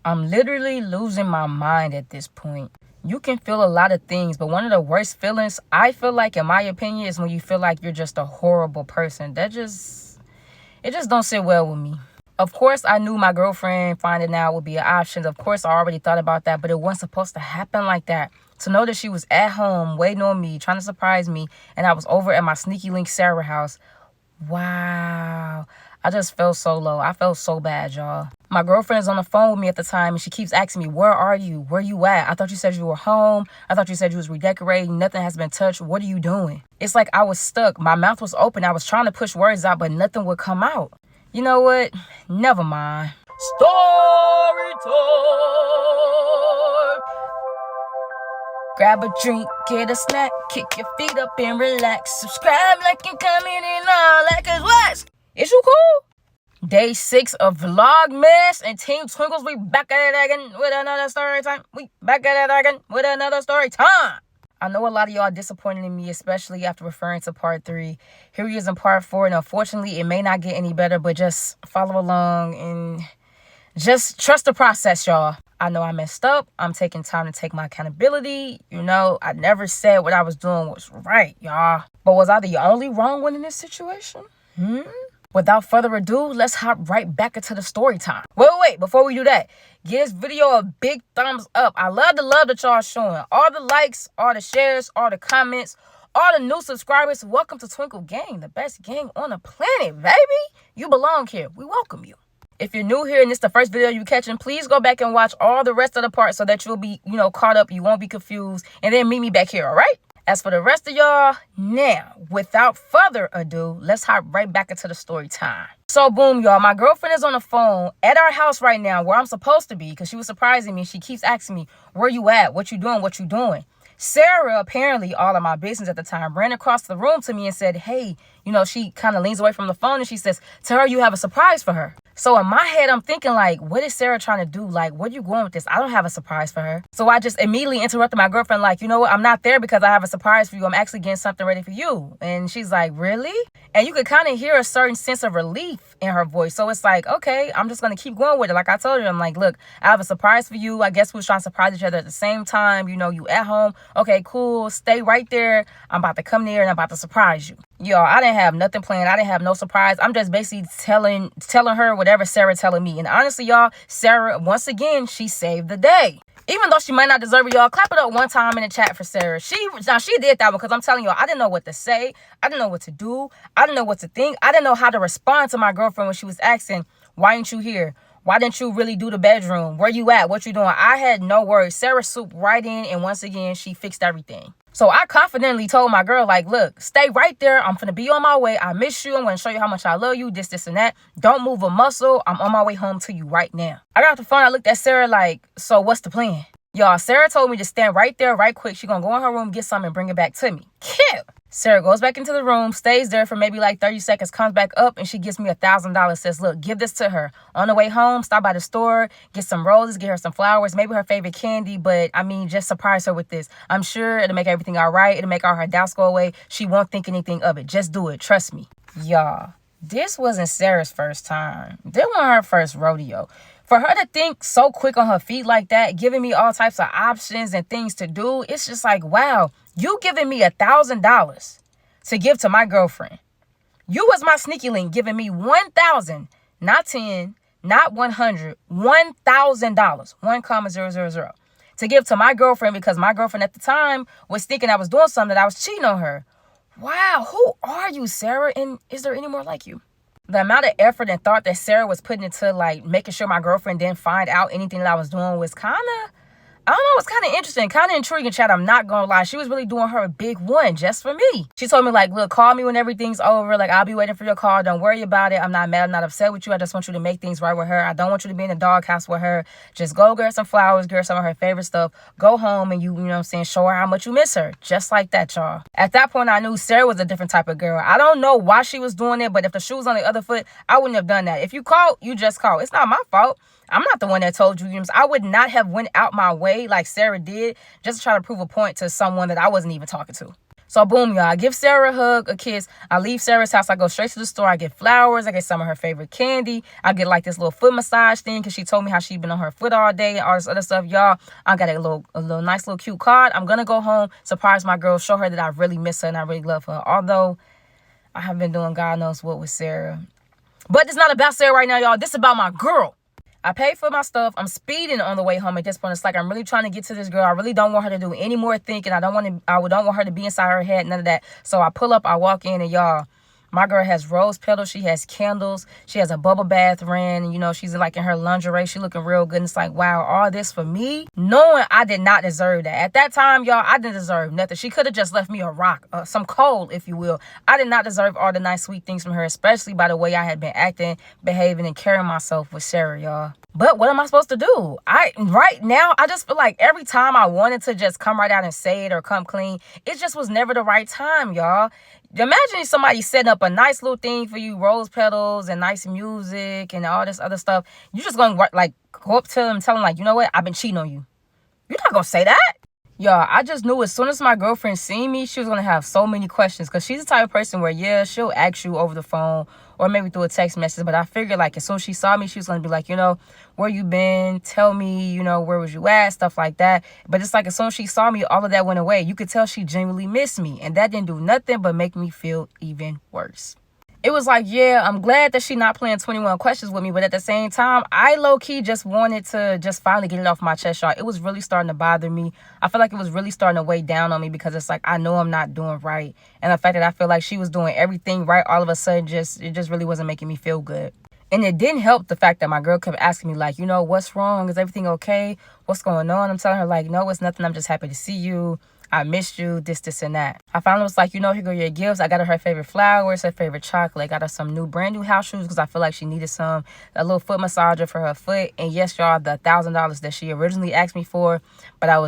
I'm literally losing my mind at this point. You can feel a lot of things, but one of the worst feelings, I feel like, in my opinion, is when you feel like you're just a horrible person. It just don't sit well with me. Of course, I knew my girlfriend finding out would be an option. Of course, I already thought about that, but it wasn't supposed to happen like that. To know that she was at home waiting on me, trying to surprise me, and I was over at my sneaky link Sarah house. Wow. I just felt so low. I felt so bad, y'all. My girlfriend's on the phone with me at the time, and she keeps asking me, where are you? Where you at? I thought you said you were home. I thought you said you was redecorating. Nothing has been touched. What are you doing? It's like I was stuck. My mouth was open. I was trying to push words out, but nothing would come out. You know what? Never mind. Story time. Grab a drink, get a snack, kick your feet up and relax. Subscribe, like, and comment and all that, cause what? Is you cool? Day 6 of Vlogmas and Team Twinkles. We back at it again with another story time. I know a lot of y'all disappointed in me, especially after referring to part 3. Here he is in part 4, and unfortunately, it may not get any better, but just follow along and just trust the process, y'all. I know I messed up. I'm taking time to take my accountability. You know, I never said what I was doing was right, y'all. But was I the only wrong one in this situation? Without further ado, let's hop right back into the story time. Wait, before we do that, give this video a big thumbs up. I love the love that y'all showing. All the likes, all the shares, all the comments, all the new subscribers. Welcome to Twinkle Gang, the best gang on the planet, baby. You belong here. We welcome you. If you're new here and this is the first video you catching, please go back and watch all the rest of the parts so that you'll be, caught up. You won't be confused. And then meet me back here, all right? As for the rest of y'all, now, without further ado, let's hop right back into the story time. So, boom, y'all, my girlfriend is on the phone at our house right now where I'm supposed to be because she was surprising me. She keeps asking me, where you at? What you doing? Sarah, apparently all of my business at the time, ran across the room to me and said, hey, she kind of leans away from the phone and she says, tell her you have a surprise for her. So in my head, I'm thinking like, what is Sarah trying to do? Like, where you going with this? I don't have a surprise for her. So I just immediately interrupted my girlfriend like, you know what? I'm not there because I have a surprise for you. I'm actually getting something ready for you. And she's like, really? And you could kind of hear a certain sense of relief in her voice. So it's like, okay, I'm just going to keep going with it. Like I told her, I'm like, look, I have a surprise for you. I guess we was trying to surprise each other at the same time. You at home. Okay, cool. Stay right there. I'm about to come near and I'm about to surprise you. Y'all, I didn't have nothing planned. I didn't have no surprise. I'm just basically telling her whatever Sarah telling me. And honestly, y'all, Sarah, once again, she saved the day. Even though she might not deserve it, y'all, clap it up one time in the chat for Sarah. She did that because I'm telling y'all, I didn't know what to say. I didn't know what to do. I didn't know what to think. I didn't know how to respond to my girlfriend when she was asking, why ain't you here? Why didn't you really do the bedroom? Where you at? What you doing? I had no worries. Sarah swooped right in, and once again, she fixed everything. So I confidently told my girl, like, look, stay right there. I'm finna be on my way. I miss you. I'm going to show you how much I love you, this, and that. Don't move a muscle. I'm on my way home to you right now. I got off the phone. I looked at Sarah like, so what's the plan? Y'all, Sarah told me to stand right there right quick. She going to go in her room, get something, and bring it back to me. Cute. Sarah goes back into the room, stays there for maybe like 30 seconds, comes back up, and she gives me $1,000. Says, look, give this to her. On the way home, stop by the store, get some roses, get her some flowers, maybe her favorite candy, but I mean, just surprise her with this. I'm sure it'll make everything all right. It'll make all her doubts go away. She won't think anything of it. Just do it. Trust me. Y'all, this wasn't Sarah's first time. This wasn't her first rodeo. For her to think so quick on her feet like that, giving me all types of options and things to do, it's just like, wow, you giving me $1,000 to give to my girlfriend. You was my sneaky link giving me $1,000, not 10, not 100, $1,000, 1,000 to give to my girlfriend because my girlfriend at the time was thinking I was doing something, that I was cheating on her. Wow, who are you, Sarah? And is there any more like you? The amount of effort and thought that Sarah was putting into like making sure my girlfriend didn't find out anything that I was doing was kind of, I don't know, it's kind of interesting, kind of intriguing, chat. I'm not going to lie. She was really doing her a big one just for me. She told me like, look, call me when everything's over. Like, I'll be waiting for your call. Don't worry about it. I'm not mad. I'm not upset with you. I just want you to make things right with her. I don't want you to be in the doghouse with her. Just go get her some flowers, get her some of her favorite stuff. Go home and you know what I'm saying, show her how much you miss her. Just like that, y'all. At that point, I knew Sarah was a different type of girl. I don't know why she was doing it, but if the shoe was on the other foot, I wouldn't have done that. If you called, you just call. It's not my fault. I'm not the one that told you. I would not have went out my way like Sarah did just to try to prove a point to someone that I wasn't even talking to. So boom, y'all. I give Sarah a hug, a kiss. I leave Sarah's house. I go straight to the store. I get flowers. I get some of her favorite candy. I get like this little foot massage thing because she told me how she'd been on her foot all day and all this other stuff. Y'all, I got a little nice little cute card. I'm going to go home, surprise my girl, show her that I really miss her and I really love her. Although I have been doing God knows what with Sarah. But it's not about Sarah right now, y'all. This is about my girl. I paid for my stuff. I'm speeding on the way home at this point. It's like I'm really trying to get to this girl. I really don't want her to do any more thinking. I don't want her to be inside her head, none of that. So I pull up, I walk in, and y'all, my girl has rose petals. She has candles. She has a bubble bath ran. You know, she's like in her lingerie. She looking real good. And it's like, wow, all this for me? Knowing I did not deserve that. At that time, y'all, I didn't deserve nothing. She could have just left me a rock, some coal, if you will. I did not deserve all the nice, sweet things from her, especially by the way I had been acting, behaving, and carrying myself with Sarah, y'all. But what am I supposed to do? Right now, I just feel like every time I wanted to just come right out and say it or come clean, it just was never the right time, y'all. Imagine somebody setting up a nice little thing for you, rose petals and nice music and all this other stuff. You just going to like go up to them and tell them like, you know what? I've been cheating on you. You're not going to say that. Y'all, I just knew as soon as my girlfriend seen me, she was going to have so many questions. Because she's the type of person where, yeah, she'll ask you over the phone or maybe through a text message. But I figured, like, as soon as she saw me, she was going to be like, you know, where you been? Tell me, you know, where was you at? Stuff like that. But it's like as soon as she saw me, all of that went away. You could tell she genuinely missed me. And that didn't do nothing but make me feel even worse. It was like, yeah, I'm glad that she not playing 21 questions with me. But at the same time, I low-key just wanted to just finally get it off my chest, y'all. It was really starting to bother me. I feel like it was really starting to weigh down on me because it's like, I know I'm not doing right. And the fact that I feel like she was doing everything right all of a sudden, it just really wasn't making me feel good. And it didn't help the fact that my girl kept asking me, like, you know, what's wrong? Is everything okay? What's going on? I'm telling her, like, no, it's nothing. I'm just happy to see you. I missed you, this, and that. I finally was like, you know, here go your gifts. I got her favorite flowers, her favorite chocolate. Got her some brand new house shoes because I feel like she needed a little foot massager for her foot. And yes, y'all, the $1,000 that she originally asked me for, but I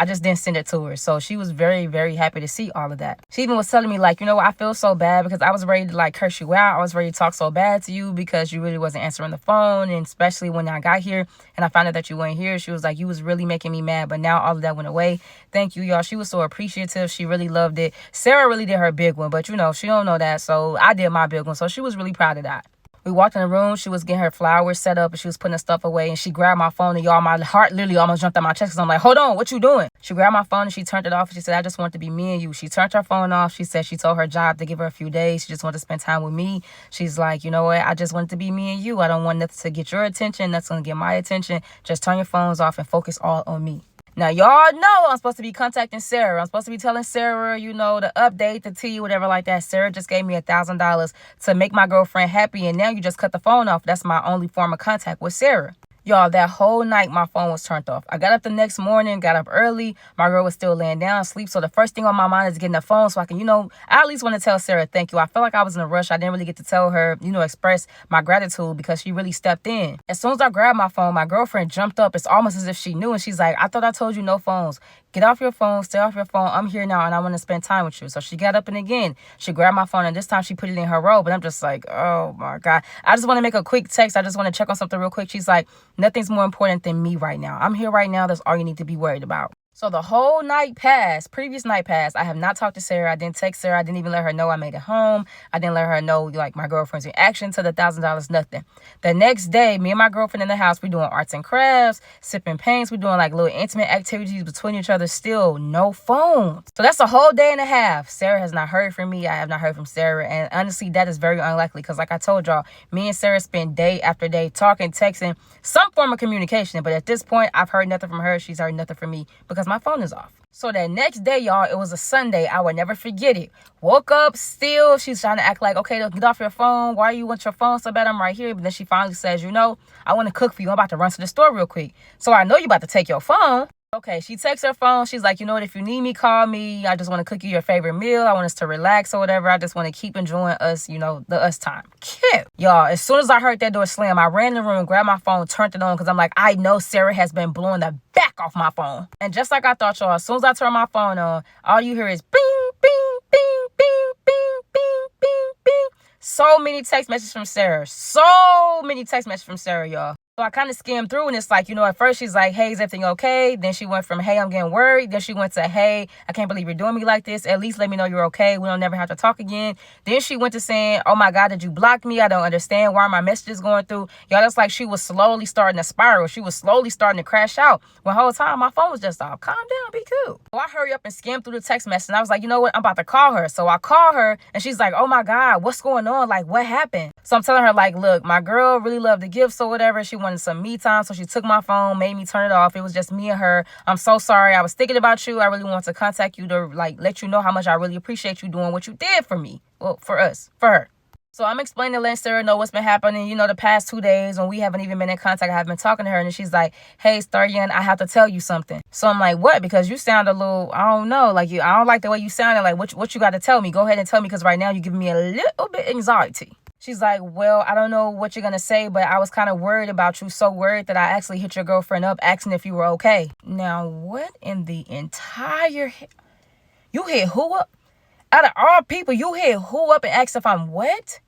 just didn't send it to her. So she was very, very happy to see all of that. She even was telling me, like, you know, I feel so bad because I was ready to, like, curse you out. I was ready to talk so bad to you because you really wasn't answering the phone. And especially when I got here and I found out that you weren't here, she was like, you was really making me mad. But now all of that went away. Thank you, y'all. She was so appreciative. She really loved it. Sarah really did her big one, but, you know, she don't know that. So I did my big one. So she was really proud of that. We walked in the room. She was getting her flowers set up and she was putting the stuff away. And she grabbed my phone and y'all, my heart literally almost jumped out my chest because I'm like, hold on, what you doing? She grabbed my phone and she turned it off. And she said, I just want to be me and you. She turned her phone off. She said she told her job to give her a few days. She just wanted to spend time with me. She's like, you know what? I just wanted to be me and you. I don't want nothing to get your attention. That's going to get my attention. Just turn your phones off and focus all on me. Now, y'all know I'm supposed to be contacting Sarah. I'm supposed to be telling Sarah, you know, the update, the tea, whatever like that. Sarah just gave me $1,000 to make my girlfriend happy. And now you just cut the phone off. That's my only form of contact with Sarah. Y'all, that whole night, my phone was turned off. I got up the next morning, got up early. My girl was still laying down asleep. So the first thing on my mind is getting the phone so I can, you know, I at least want to tell Sarah thank you. I felt like I was in a rush. I didn't really get to tell her, you know, express my gratitude because she really stepped in. As soon as I grabbed my phone, my girlfriend jumped up. It's almost as if she knew. And she's like, I thought I told you no phones. Get off your phone. Stay off your phone. I'm here now and I want to spend time with you. So she got up and again, she grabbed my phone and this time she put it in her robe. And I'm just like, oh my God. I just want to make a quick text. I just want to check on something real quick. She's like, nothing's more important than me right now. I'm here right now. That's all you need to be worried about. So the whole night passed, previous night passed. I have not talked to Sarah. I didn't text Sarah. I didn't even let her know I made it home. I didn't let her know, like, my girlfriend's reaction to the $1,000, nothing. The next day, me and my girlfriend in the house, we doing arts and crafts, sipping paints. We doing, like, little intimate activities between each other. Still no phones. So that's a whole day and a half. Sarah has not heard from me. I have not heard from Sarah. And honestly, that is very unlikely because, like I told y'all, me and Sarah spend day after day talking, texting, some form of communication. But at this point, I've heard nothing from her. She's heard nothing from me because my phone is off. So that next day, y'all, it was a Sunday. I would never forget it. Woke up, still, she's trying to act like, okay, get off your phone. Why you want your phone so bad? I'm right here. But then she finally says, you know, I want to cook for you. I'm about to run to the store real quick. So I know you about to take your phone. Okay, she takes her phone. She's like, you know what? If you need me, call me. I just want to cook you your favorite meal. I want us to relax or whatever. I just want to keep enjoying us, you know, the us time. Cute. Y'all, as soon as I heard that door slam, I ran in the room, grabbed my phone, turned it on because I'm like, I know Sarah has been blowing the back off my phone. And just like I thought, y'all, as soon as I turn my phone on, all you hear is bing, bing, bing, bing, bing, bing, bing, bing. So many text messages from Sarah. So many text messages from Sarah, y'all. So I kind of skimmed through, and it's like, at first she's like, hey, is everything okay? Then she went from, hey, I'm getting worried. Then she went to, hey, I can't believe you're doing me like this. At least let me know you're okay. We don't never have to talk again. Then she went to saying, oh my God, did you block me? I don't understand. Why are my messages going through? Y'all, that's like she was slowly starting to spiral. She was slowly starting to crash out. When the whole time my phone was just off. Calm down, be cool. So I hurry up and skim through the text message, and I was like, you know what? I'm about to call her. So I call her, and she's like, oh my God, what's going on? Like, what happened? So I'm telling her, like, look, my girl really loved the gifts or whatever. She wanted some me time. So she took my phone, made me turn it off. It was just me and her. I'm so sorry. I was thinking about you. I really want to contact you to like let you know how much I really appreciate you doing what you did for me. Well, for her. So I'm explaining to letting Sarah know what's been happening, the past 2 days when we haven't even been in contact. I haven't been talking to her. And she's like, hey, Staryan, I have to tell you something. So I'm like, what? Because you sound a little, I don't know. Like, I don't like the way you sounded. Like, what you got to tell me? Go ahead and tell me, because right now you're giving me a little bit anxiety. She's like, well, I don't know what you're going to say, but I was kind of worried about you. So worried that I actually hit your girlfriend up asking if you were okay. Now, what in the entire... You hit who up? Out of all people, you hit who up and asked if I'm what?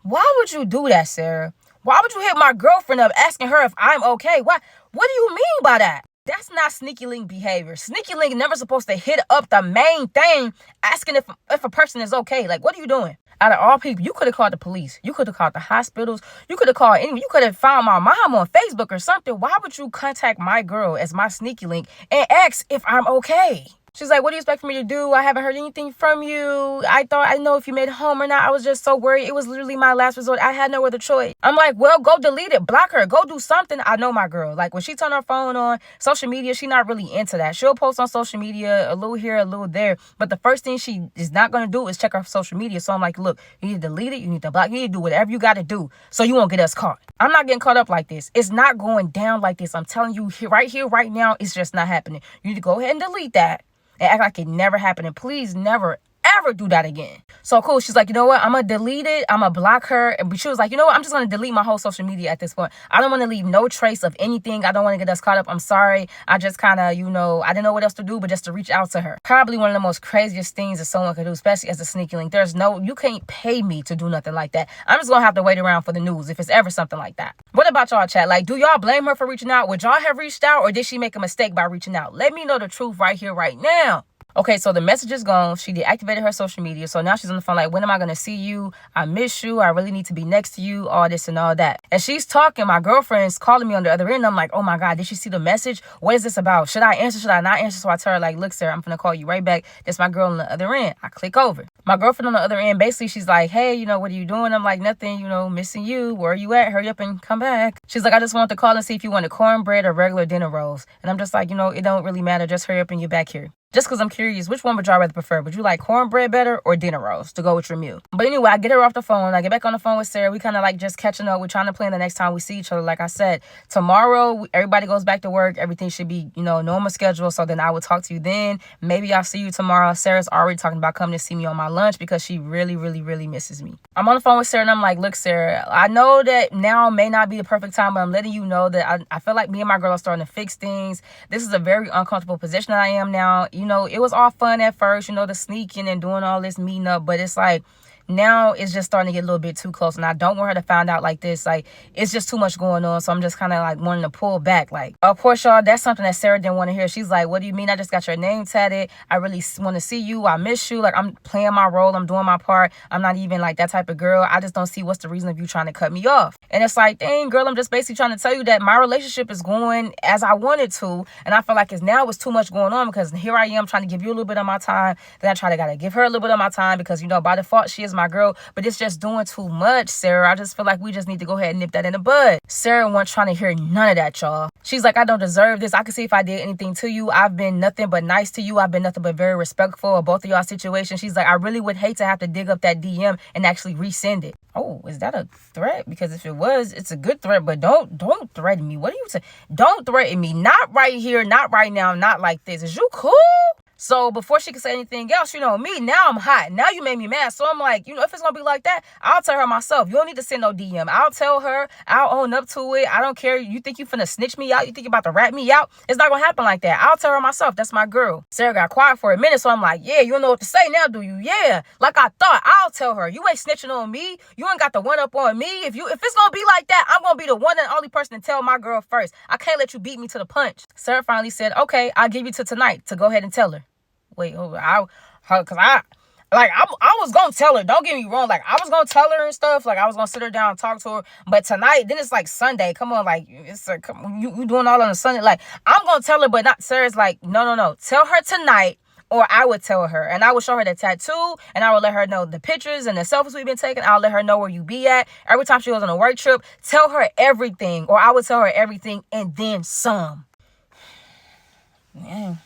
Why would you do that, Sarah? Why would you hit my girlfriend up asking her if I'm okay? What do you mean by that? That's not sneaky link behavior. Sneaky link never supposed to hit up the main thing asking if a person is okay. Like, what are you doing? Out of all people, you could have called the police. You could have called the hospitals. You could have called anyone. You could have found my mom on Facebook or something. Why would you contact my girl as my sneaky link and ask if I'm okay? She's like, what do you expect me to do? I haven't heard anything from you. I thought I know if you made it home or not. I was just so worried. It was literally my last resort. I had no other choice. I'm like, well, go delete it. Block her. Go do something. I know my girl. Like, when she turned her phone on, social media, she not really into that. She'll post on social media a little here, a little there. But the first thing she is not going to do is check her social media. So I'm like, look, you need to delete it. You need to block. You need to do whatever you got to do so you won't get us caught. I'm not getting caught up like this. It's not going down like this. I'm telling you, right now, it's just not happening. You need to go ahead and delete that and act like it never happened. And please never, ever do that again. So cool. She's like, you know what? I'm going to delete it. I'm going to block her. And she was like, you know what? I'm just going to delete my whole social media at this point. I don't want to leave no trace of anything. I don't want to get us caught up. I'm sorry. I just kind of, I didn't know what else to do but just to reach out to her. Probably one of the most craziest things that someone could do, especially as a sneaky link. You can't pay me to do nothing like that. I'm just going to have to wait around for the news if it's ever something like that. What about y'all, chat? Like, do y'all blame her for reaching out? Would y'all have reached out, or did she make a mistake by reaching out? Let me know the truth right here, right now. Okay, so the message is gone. She deactivated her social media. So now she's on the phone like, when am I going to see you? I miss you. I really need to be next to you. All this and all that. And she's talking. My girlfriend's calling me on the other end. I'm like, oh my God, did she see the message? What is this about? Should I answer? Should I not answer? So I tell her like, look, Sarah, I'm going to call you right back. That's my girl on the other end. I click over. My girlfriend on the other end, basically, she's like, hey, what are you doing? I'm like, nothing, missing you. Where are you at? Hurry up and come back. She's like, I just wanted to call and see if you wanted cornbread or regular dinner rolls. And I'm just like, it don't really matter. Just hurry up and get back here. Just because I'm curious, which one would y'all rather prefer? Would you like cornbread better or dinner rolls to go with your meal? But anyway, I get her off the phone. I get back on the phone with Sarah. We kind of like just catching up. We're trying to plan the next time we see each other. Like I said, tomorrow, everybody goes back to work. Everything should be, normal schedule. So then I will talk to you then. Maybe I'll see you tomorrow. Sarah's already talking about coming to see me on my lunch because she really, really, really misses me. I'm on the phone with Sarah and I'm like, look, Sarah, I know that now may not be the perfect time, but I'm letting you know that I feel like me and my girl are starting to fix things. This is a very uncomfortable position that I am now. It was all fun at first, the sneaking and doing all this meeting up, but it's like, now it's just starting to get a little bit too close, and I don't want her to find out like this. Like, it's just too much going on, so I'm just kind of like wanting to pull back. Like, of course, y'all, that's something that Sarah didn't want to hear. She's like, what do you mean? I just got your name tatted. I really want to see you. I miss you. Like, I'm playing my role. I'm doing my part. I'm not even like that type of girl. I just don't see what's the reason of you trying to cut me off. And it's like, dang, girl, I'm just basically trying to tell you that my relationship is going as I wanted to, and I feel like it's too much going on, because here I am trying to give you a little bit of my time, then I gotta give her a little bit of my time, because by default she is my girl, but it's just doing too much, Sarah. I just feel like we just need to go ahead and nip that in the bud. Sarah wasn't trying to hear none of that, y'all. She's like, I don't deserve this. I can see if I did anything to you. I've been nothing but nice to you. I've been nothing but very respectful of both of y'all situations. She's like, I really would hate to have to dig up that DM and actually resend it. Oh, is that a threat? Because if it was, it's a good threat, but don't threaten me. What are you saying? Don't threaten me. Not right here, not right now, not like this. Is you cool? So before she could say anything else, me, now I'm hot. Now you made me mad. So I'm like, if it's going to be like that, I'll tell her myself. You don't need to send no DM. I'll tell her. I'll own up to it. I don't care. You think you finna snitch me out? You think you about to rat me out? It's not going to happen like that. I'll tell her myself. That's my girl. Sarah got quiet for a minute. So I'm like, yeah, you don't know what to say now, do you? Yeah. Like I thought. I'll tell her. You ain't snitching on me. You ain't got the one up on me. If it's going to be like that, I'm going to be the one and only person to tell my girl first. I can't let you beat me to the punch. Sarah finally said, okay, I'll give you till tonight to go ahead and tell her. Wait, I was gonna tell her. Don't get me wrong. Like, I was gonna tell her and stuff. Like, I was gonna sit her down and talk to her. But tonight, then it's like Sunday. Come on, like, it's like, you doing all on a Sunday. Like, I'm gonna tell her, but not. Sarah's like, no. Tell her tonight, or I would tell her, and I would show her the tattoo, and I would let her know the pictures and the selfies we've been taking. I'll let her know where you be at every time she goes on a work trip. Tell her everything, or I would tell her everything and then some. Man.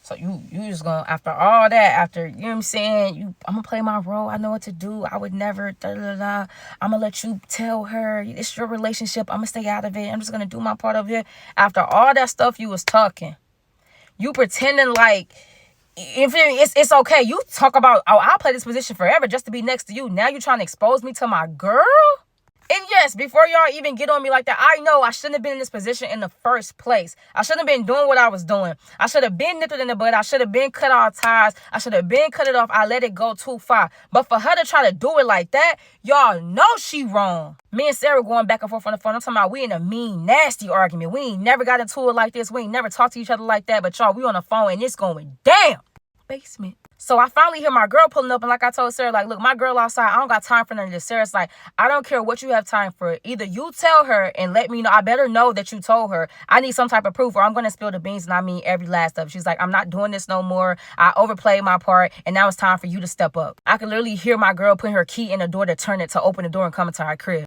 So you just gonna, after all that, after, you know what I'm saying, I'm gonna play my role. I know what to do. I would never, I'm gonna let you tell her. It's your relationship. I'm gonna stay out of it. I'm just gonna do my part of it. After all that stuff you was talking, you pretending like, if it's okay. You talk about, oh, I'll play this position forever just to be next to you. Now you trying to expose me to my girl? And yes, before y'all even get on me like that, I know I shouldn't have been in this position in the first place. I shouldn't have been doing what I was doing. I should have been nipped in the bud. I should have been cut all ties. I should have been cut it off. I let it go too far. But for her to try to do it like that, y'all know she wrong. Me and Sarah going back and forth on the phone. I'm talking about we in a mean, nasty argument. We ain't never got into it like this. We ain't never talked to each other like that. But y'all, we on the phone and it's going down. Basement. So I finally hear my girl pulling up, and like I told Sarah, like, look, my girl outside, I don't got time for none of this. Sarah's like, I don't care what you have time for. Either you tell her and let me know. I better know that you told her. I need some type of proof, or I'm going to spill the beans, and I mean every last of it. She's like, I'm not doing this no more. I overplayed my part, and now it's time for you to step up. I can literally hear my girl putting her key in the door to turn it to open the door and come into our crib.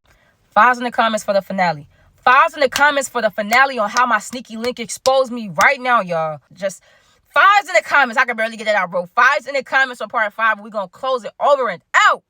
5s in the comments for the finale. 5s in the comments for the finale on how my sneaky link exposed me right now, y'all. Just 5s in the comments. I can barely get it out, bro. 5s in the comments for part 5. We're going to close it over and out.